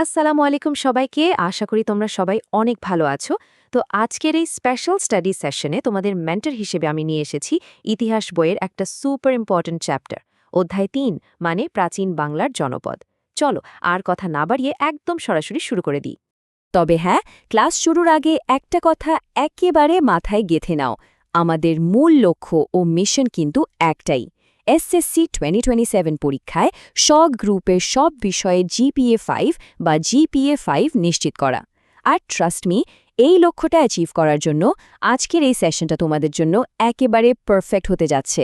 আসসালামু আলাইকুম সবাইকে। আশা করি তোমরা সবাই অনেক ভালো আছো। তো আজকের এই স্পেশাল স্টাডি সেশনে তোমাদের মেন্টর হিসেবে আমি নিয়ে এসেছি ইতিহাস বইয়ের একটা সুপার ইম্পর্ট্যান্ট চ্যাপ্টার, অধ্যায় ৩, মানে প্রাচীন বাংলার জনপদ। চলো আর কথা না বাড়িয়ে একদম সরাসরি শুরু করে দিই। তবে হ্যাঁ, ক্লাস শুরুর আগে একটা কথা একেবারে মাথায় গেঁথে নাও, আমাদের মূল লক্ষ্য ও মিশন কিন্তু একটাই। এসএসসি 2027 পরীক্ষায় সব গ্রুপের সব বিষয়ে জিপিএ 5 বা জিপিএ 5 নিশ্চিত করা। আর ট্রাস্ট মি, এই লক্ষ্যটা অ্যাচিভ করার জন্য আজকের এই সেশনটা তোমাদের জন্য একেবারে পারফেক্ট হতে যাচ্ছে।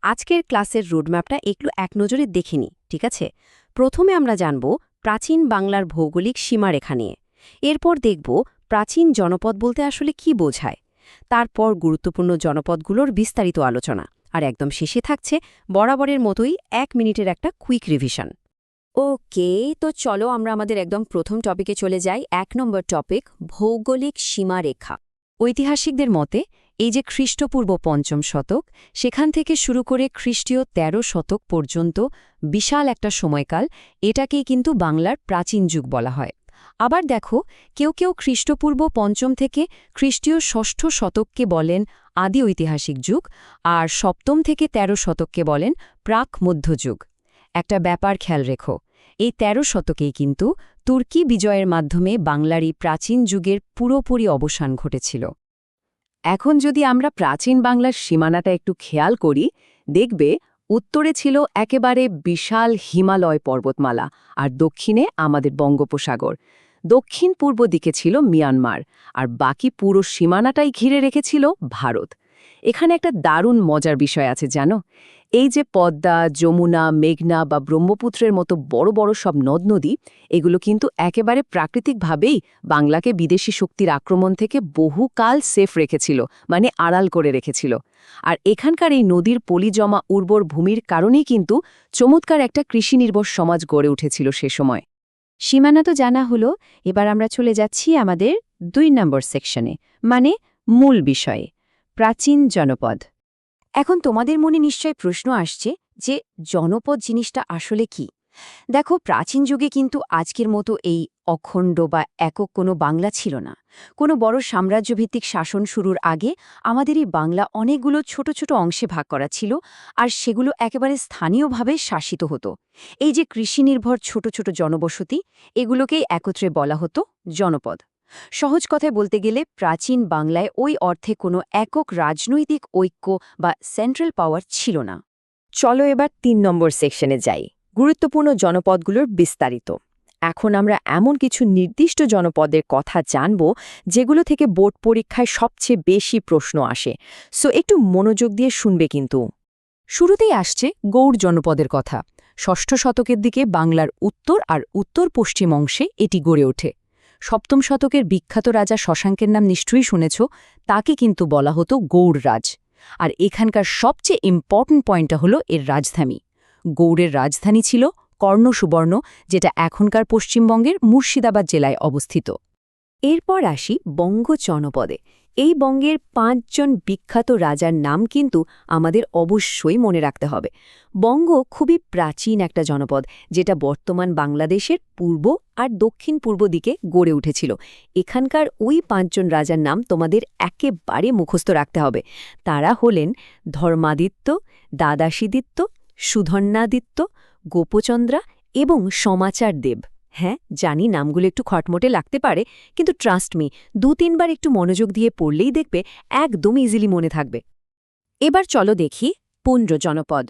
আজকের ক্লাসের রোডম্যাপটা একটু এক নজরে দেখে নিই, ঠিক আছে? প্রথমে আমরা জানব প্রাচীন বাংলার ভৌগোলিক সীমারেখা নিয়ে। এরপর দেখব প্রাচীন জনপদ বলতে আসলে কি বোঝায়। তারপর গুরুত্বপূর্ণ জনপদগুলোর বিস্তারিত আলোচনা। আর একদম শেষে থাকছে বরাবরের মতোই 1 মিনিটের একটা কুইক রিভিশন। ওকে, তো চলো আমরা আমাদের একদম প্রথম টপিকে চলে যাই। 1 নম্বর টপিক, ভৌগোলিক সীমারেখা। ঐতিহাসিকদের মতে এই যে খ্রিস্টপূর্ব 5ম শতক, সেখান থেকে শুরু করে খ্রিস্টীয় 13 শতক পর্যন্ত বিশাল একটা সময়কাল, এটাকেই কিন্তু বাংলার প্রাচীন যুগ বলা হয়। আবার দেখো, কেউ কেউ খ্রিস্টপূর্ব 5ম থেকে খ্রিস্টীয় 6ষ্ঠ শতককে বলেন আদি ঐতিহাসিক যুগ, আর 7ম থেকে 13 শতককে বলেন প্রাক মধ্যযুগ। একটা ব্যাপার খেয়াল রেখো, এই 13 শতকেই কিন্তু তুর্কি বিজয়ের মাধ্যমে বাংলার এই প্রাচীন যুগের পুরোপুরি অবসান ঘটেছিল। এখন যদি আমরা প্রাচীন বাংলার সীমানাটা একটু খেয়াল করি, দেখবে উত্তরে ছিল একেবারে বিশাল হিমালয় পর্বতমালা, আর দক্ষিণে আমাদের বঙ্গোপসাগর। দক্ষিণ পূর্ব দিকে ছিল মিয়ানমার, আর বাকি পুরো সীমানাটাই ঘিরে রেখেছিল ভারত। এখানে একটা দারুণ মজার বিষয় আছে জানো, এই যে পদ্মা, যমুনা, মেঘনা বা ব্রহ্মপুত্রের মতো বড় বড় সব নদ নদী, এগুলো কিন্তু একেবারে প্রাকৃতিকভাবেই বাংলাকে বিদেশি শক্তির আক্রমণ থেকে বহুকাল সেফ রেখেছিল, মানে আড়াল করে রেখেছিল। আর এখানকার এই নদীর পলি জমা উর্বর ভূমির কারণেই কিন্তু চমৎকার একটা কৃষিনির্ভর সমাজ গড়ে উঠেছিল সে সময়। সীমানা তো জানা হলো, এবার আমরা চলে যাচ্ছি আমাদের 2 নম্বর সেকশনে, মানে মূল বিষয়ে, প্রাচীন জনপদ। এখন তোমাদের মনে নিশ্চয় প্রশ্ন আসছে যে জনপদ জিনিসটা আসলে কি। দেখো, প্রাচীন যুগে কিন্তু আজকের মতো এই অখণ্ড বা একক কোনো বাংলা ছিল না। কোনো বড় সাম্রাজ্যভিত্তিক শাসন শুরুর আগে আমাদের এই বাংলা অনেকগুলো ছোট ছোট অংশে ভাগ করা ছিল, আর সেগুলো একেবারে স্থানীয়ভাবে শাসিত হতো। এই যে কৃষিনির্ভর ছোট ছোট জনবসতি, এগুলোকেই একত্রে বলা হতো জনপদ। সহজ কথায় বলতে গেলে প্রাচীন বাংলায় ওই অর্থে কোনো একক রাজনৈতিক ঐক্য বা সেন্ট্রাল পাওয়ার ছিল না। চলো এবার 3 নম্বর সেকশনে যাই, গুরুত্বপূর্ণ জনপদগুলোর বিস্তারিত। এখন আমরা এমন কিছু নির্দিষ্ট জনপদের কথা জানব যেগুলো থেকে বোর্ড পরীক্ষায় সবচেয়ে বেশি প্রশ্ন আসে, সো একটু মনোযোগ দিয়ে শুনবে কিন্তু। শুরুতেই আসছে গৌড় জনপদের কথা। 6ষ্ঠ শতকের দিকে বাংলার উত্তর আর উত্তর পশ্চিম অংশে এটি গড়ে ওঠে। 7ম শতকের বিখ্যাত রাজা শশাঙ্কের নাম নিশ্চয়ই শুনেছ, তাকে কিন্তু বলা হতো গৌড় রাজ। আর এখানকার সবচেয়ে ইম্পর্ট্যান্ট পয়েন্টটা হলো এর রাজধানী। গৌড়ের রাজধানী ছিল কর্ণসুবর্ণ, যেটা এখনকার পশ্চিমবঙ্গের মুর্শিদাবাদ জেলায় অবস্থিত। এরপর আসি বঙ্গ জনপদে। এই বঙ্গের 5 জন বিখ্যাত রাজার নাম কিন্তু আমাদের অবশ্যই মনে রাখতে হবে। বঙ্গ খুবই প্রাচীন একটা জনপদ, যেটা বর্তমান বাংলাদেশের পূর্ব আর দক্ষিণ পূর্ব দিকে গড়ে উঠেছিল। এখানকার ওই 5 জন রাজার নাম তোমাদের একেবারে মুখস্থ রাখতে হবে। তারা হলেন ধর্মাদিত্য, দাদাশিদিত্য, সুধন্যাদিত্য, গোপচন্দ্রা এবং সমাচার দেব। হ্যাঁ, জানি নামগুলো একটু খটমটে লাগতে পারে, কিন্তু ট্রাস্ট মি, 2-3 বার একটু মনোযোগ দিয়ে পড়লেই দেখবে একদম ইজিলি মনে থাকবে। এবার চলো দেখি পুন্ড্র জনপদ।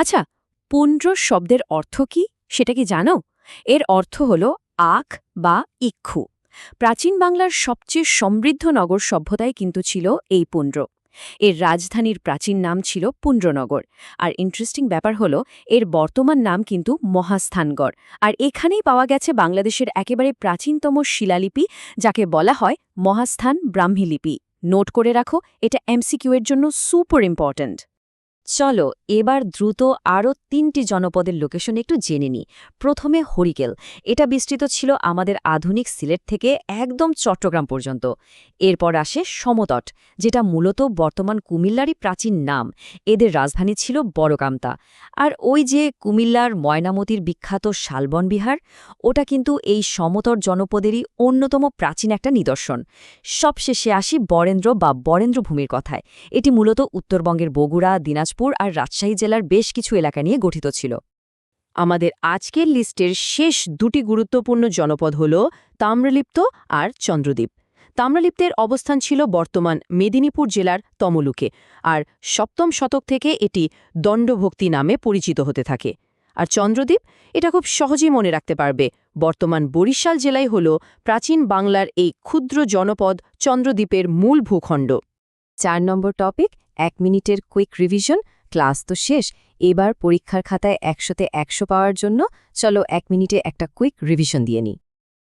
আচ্ছা, পুন্ড্র শব্দের অর্থ কি সেটা কি জানো? এর অর্থ হল আখ বা ইক্ষু। প্রাচীন বাংলার সবচেয়ে সমৃদ্ধ নগর সভ্যতায় কিন্তু ছিল এই পুন্ড্র। এর রাজধানীর প্রাচীন নাম ছিল পুন্ড্রনগর। আর ইন্টারেস্টিং ব্যাপার হলো এর বর্তমান নাম কিন্তু মহাস্থানগড়। আর এখানেই পাওয়া গেছে বাংলাদেশের একেবারে প্রাচীনতম শিলালিপি, যাকে বলা হয় মহাস্থান ব্রাহ্মী লিপি। নোট করে রাখো, এটা এমসিকিউ এর জন্য সুপার ইম্পর্ট্যান্ট। চলো এবার দ্রুত আরও ৩টি জনপদের লোকেশন একটু জেনে নিই। প্রথমে হরিকেল, এটা বিস্তৃত ছিল আমাদের আধুনিক সিলেট থেকে একদম চট্টগ্রাম পর্যন্ত। এরপর আসে সমতট, যেটা মূলত বর্তমান কুমিল্লারই প্রাচীন নাম। এদের রাজধানী ছিল বড়কামতা। আর ওই যে কুমিল্লার ময়নামতির বিখ্যাত শালবন বিহার, ওটা কিন্তু এই সমতট জনপদেরই অন্যতম প্রাচীন একটা নিদর্শন। সবশেষে আসি বরেন্দ্র বা বরেন্দ্রভূমির কথায়। এটি মূলত উত্তরবঙ্গের বগুড়া, দিনাজপুর আর রাজশাহী জেলার বেশ কিছু এলাকা নিয়ে গঠিত ছিল। আমাদের আজকের লিস্টের শেষ দুটি গুরুত্বপূর্ণ জনপদ হল তাম্রলিপ্ত আর চন্দ্রদ্বীপ। তাম্রলিপ্তের অবস্থান ছিল বর্তমান মেদিনীপুর জেলার তমলুকে, আর ৭ম শতক থেকে এটি দণ্ডভক্তি নামে পরিচিত হতে থাকে। আর চন্দ্রদ্বীপ, এটা খুব সহজেই মনে রাখতে পারবে, বর্তমান বরিশাল জেলায় হল প্রাচীন বাংলার এই ক্ষুদ্র জনপদ চন্দ্রদ্বীপের মূল ভূখণ্ড। ৪ নম্বর টপিক, ১ মিনিটের কুইক রিভিশন। ক্লাস তো শেষ, এবার পরীক্ষার খাতায় ১০০তে ১০০ পাওয়ার জন্য চলো ১ মিনিটে একটা কুইক রিভিশন দিয়ে নিই।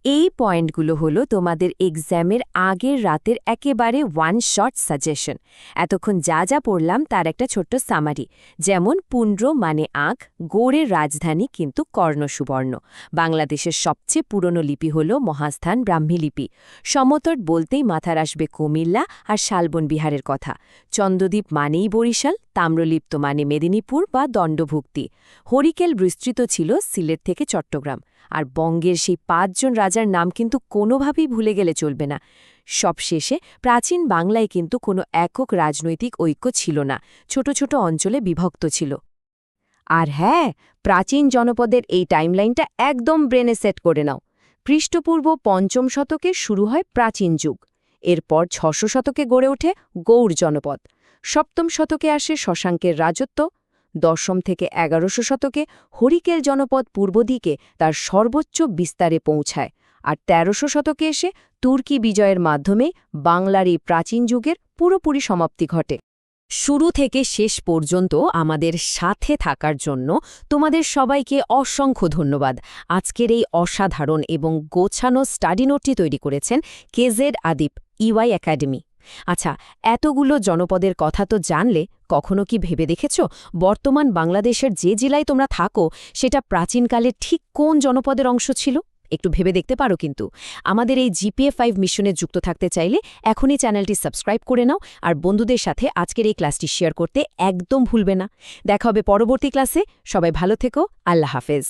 এই পয়েন্টগুলো হলো তোমাদের এক্সামের আগের রাতের একেবারে ওয়ান শট সাজেশন। এতক্ষণ যা যা পড়লাম তার একটা ছোট্ট সামারি। যেমন পুন্ড্র মানে আঁক, গৌড়ের রাজধানী কিন্তু কর্ণসুবর্ণ। বাংলাদেশের সবচেয়ে পুরনো লিপি হল মহাস্থান ব্রাহ্মী লিপি। সমতট বলতেই মাথার আসবে কুমিল্লা আর শালবন বিহারের কথা। চন্দ্রদ্বীপ মানেই বরিশাল, তাম্রলিপ্ত মানে মেদিনীপুর বা দণ্ডভুক্তি। হরিকেল বিস্তৃত ছিল সিলেট থেকে চট্টগ্রাম। আর বঙ্গের সেই ৫ জন রাজার নাম কিন্তু কোনোভাবেই ভুলে গেলে চলবে না। সবশেষে প্রাচীন বাংলায় কিন্তু কোনো একক রাজনৈতিক ঐক্য ছিল না, ছোট ছোট অঞ্চলে বিভক্ত ছিল। আর হ্যাঁ, প্রাচীন জনপদের এই টাইমলাইনটা একদম ব্রেনে সেট করে নাও। খ্রিস্টপূর্ব ৫ম শতকে শুরু হয় প্রাচীন যুগ। এরপর ৬০০ শতকে গড়ে ওঠে গৌড় জনপদ। ৭ম শতকে আসে শশাঙ্কের রাজত্ব। ১০ম থেকে ১১শ শতকে হরিকেল জনপদ পূর্ব দিকে তার সর্বোচ্চ বিস্তারে পৌঁছায়। আর ১৩শ শতকে এসে তুর্কি বিজয়ের মাধ্যমে বাংলার এই প্রাচীন যুগের পুরোপুরি সমাপ্তি ঘটে। শুরু থেকে শেষ পর্যন্ত আমাদের সাথে থাকার জন্য তোমাদের সবাইকে অসংখ্য ধন্যবাদ। আজকের এই অসাধারণ এবং গোছানো স্টাডি নোটটি তৈরি করেছেন কেজেড আদিপ, ইওয়াই একাডেমি। আচ্ছা, এতগুলো জনপদের কথা তো জানলে, কখনো কি ভেবে দেখেছ বর্তমান বাংলাদেশের যে জেলায় তোমরা থাকো সেটা প্রাচীনকালে ঠিক কোন জনপদের অংশ ছিল? একটু ভেবে দেখতে পারো কিন্তু। আমাদের এই GPA-5 মিশনে যুক্ত থাকতে চাইলে এখনই চ্যানেলটি সাবস্ক্রাইব করে নাও, আর বন্ধুদের সাথে আজকের এই ক্লাসটি শেয়ার করতে একদম ভুলবে না। দেখা হবে পরবর্তী ক্লাসে। সবাই ভালো থেকো। আল্লাহ হাফেজ।